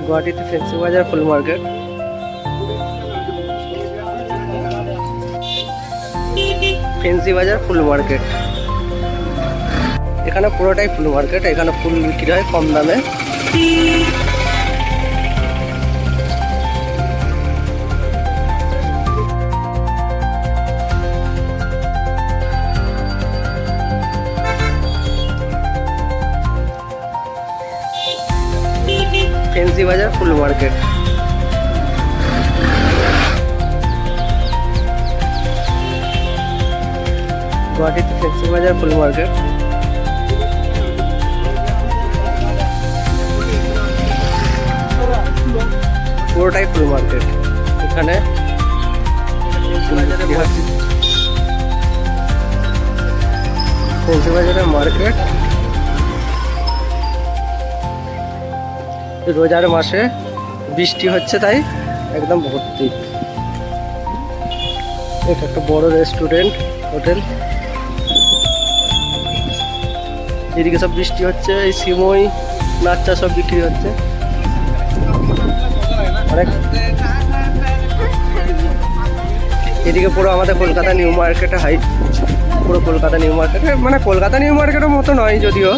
গুয়াহাটিতে fancy বাজার ফুল market. Fancy বাজার ফুল market, এখানে পুরোটাই ফুল মার্কেট। এখানে ফুল বিক্রি হয় কম দামে। ফেন্সি বাজার ফুল মার্কেট। গুয়াহাটিতে ফেন্সি বাজার ফুল মার্কেট। পুরোটাই ফুল মার্কেট। এখানে ফেন্সি বাজারের মার্কেট রোজার মাসে বৃষ্টি হচ্ছে তাই একদম ভর্তি। এটা একটা বড় রেস্টুরেন্ট হোটেল। এদিকে সব বৃষ্টি হচ্ছে, এই সিমই নাচ্চা সব বিক্রি হচ্ছে অনেক। এদিকে পুরো আমাদের কলকাতা নিউ মার্কেটে পুরো কলকাতা নিউ মার্কেটে, মানে কলকাতা নিউ মার্কেটের মতো নয় যদিও,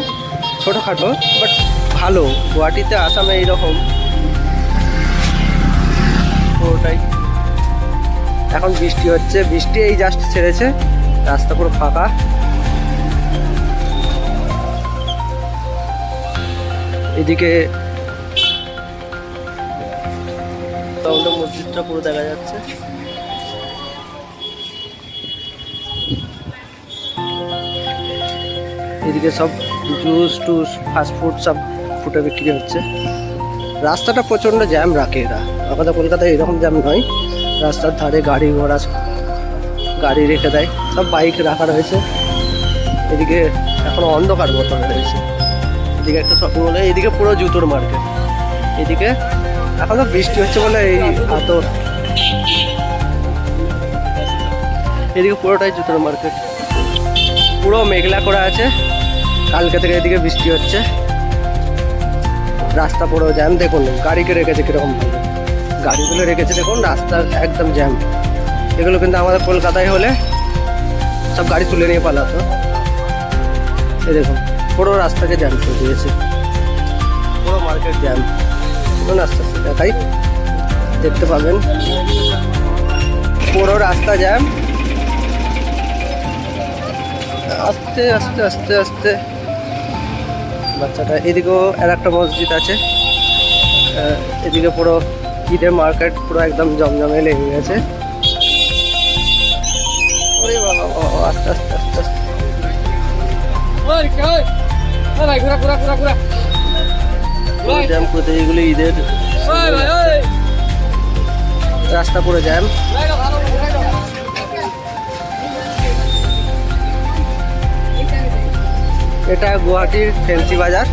ছোটোখাটো বাট ভালো। গুয়াহাটিতে আসামে এইরকম পুরোটাই। এখন বৃষ্টি হচ্ছে, বৃষ্টি এই জাস্ট ছেড়েছে, রাস্তা পুরো ফাঁকা। এদিকে মসজিদটা পুরো দেখা যাচ্ছে। এদিকে সব জুস টুস ফাস্টফুড সব ফুটে বিক্রি হচ্ছে। রাস্তাটা প্রচণ্ড জ্যাম রাখে এরা, আমাদের কলকাতায় এরকম জ্যাম নয়। রাস্তার ধারে গাড়ি ঘোড়া গাড়ি রেখে দেয়, সব বাইক রাখা রয়েছে। এদিকে এখনো অন্ধকার মতন রয়েছে। এদিকে একটা শপিং মল, এদিকে পুরো জুতোর মার্কেট। এদিকে এখন তো বৃষ্টি হচ্ছে বলে এই হাতর, এদিকে পুরোটাই জুতোর মার্কেট। পুরো মেঘলা করা আছে, কালকে থেকে এদিকে বৃষ্টি হচ্ছে। রাস্তা পুরো জ্যাম, দেখুন গাড়িকে রেখেছে কিরকম ভাবে, গাড়িগুলো রেখেছে দেখুন, রাস্তা একদম জ্যাম। এগুলো কিন্তু আমাদের কলকাতায় হলে সব গাড়ি তুলে নিয়ে পালাতো। এই দেখুন পুরো রাস্তাকে জ্যাম করে দিয়েছে, পুরো মার্কেট জ্যাম। আস্তে আস্তে দেখাই, দেখতে পাবেন পুরো রাস্তা জ্যাম। আস্তে আস্তে আস্তে আস্তে বাচ্চাটা। এদিকেও আর একটা মসজিদ আছে। এদিকে পুরো ঈদের মার্কেট পুরো একদম জমজমে লেগে গেছে। ওরে বাবা, আস্তে আস্তে আস্তে আস্তে জ্যাম করতে, এগুলো ঈদের রাস্তা পুরো জ্যাম। এটা গুয়াহাটির ফেন্সি বাজার।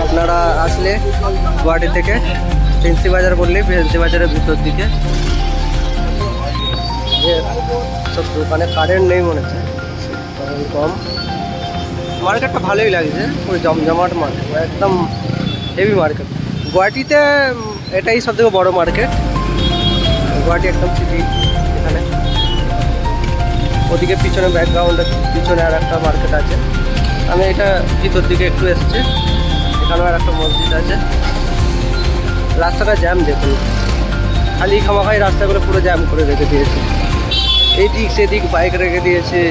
আপনারা আসলে গুয়াহাটি থেকে ফেন্সি বাজার বললেই ফেন্সি বাজারের ভিতর দিকে সব দোকানে কারেন্ট নেই মনে হচ্ছে, কম। মার্কেটটা ভালোই লাগছে, পুরো জমজমাট মার্কেট, একদম হেভি মার্কেট। গুয়াহাটিতে এটাই সবথেকে বড় মার্কেট। গুয়াহাটি একদম সিটি। এখানে ওদিকে পিছনে ব্যাকগ্রাউন্ডের পিছনে আর একটা মার্কেট আছে। আমি এটা ভিতর দিকে একটু এসেছি, এখানেও আর একটা মসজিদ আছে। রাস্তাটা জ্যাম দেখুন, খালি খামাখাই রাস্তাগুলো পুরো জ্যাম করে রেখে দিয়েছে। এইদিক সেদিক বাইক রেখে দিয়েছে।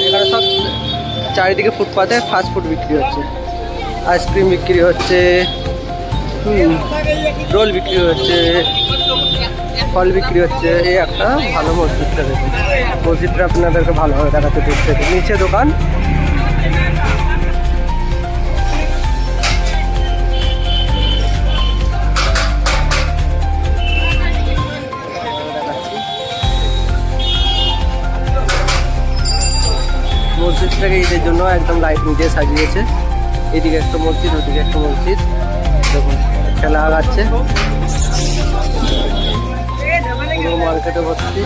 এখানে সব চারিদিকে ফুটপাতে ফাস্টফুড বিক্রি হচ্ছে, আইসক্রিম বিক্রি হচ্ছে, রোল বিক্রি হচ্ছে, ফল বিক্রি হচ্ছে। এই একটা ভালো মসজিদটা দেখুন, মসজিদটা আপনাদেরকে ভালোভাবে দেখাতে দূর থেকে। নিচে দোকান, মসজিদটাকে ঈদের জন্য একদম লাইটিং দিয়ে সাজিয়েছে। এদিকে একটা মসজিদ, ওদিকে একটা মসজিদ, দেখুন খেলা আগাচ্ছে। পুরো মার্কেটে ভর্তি।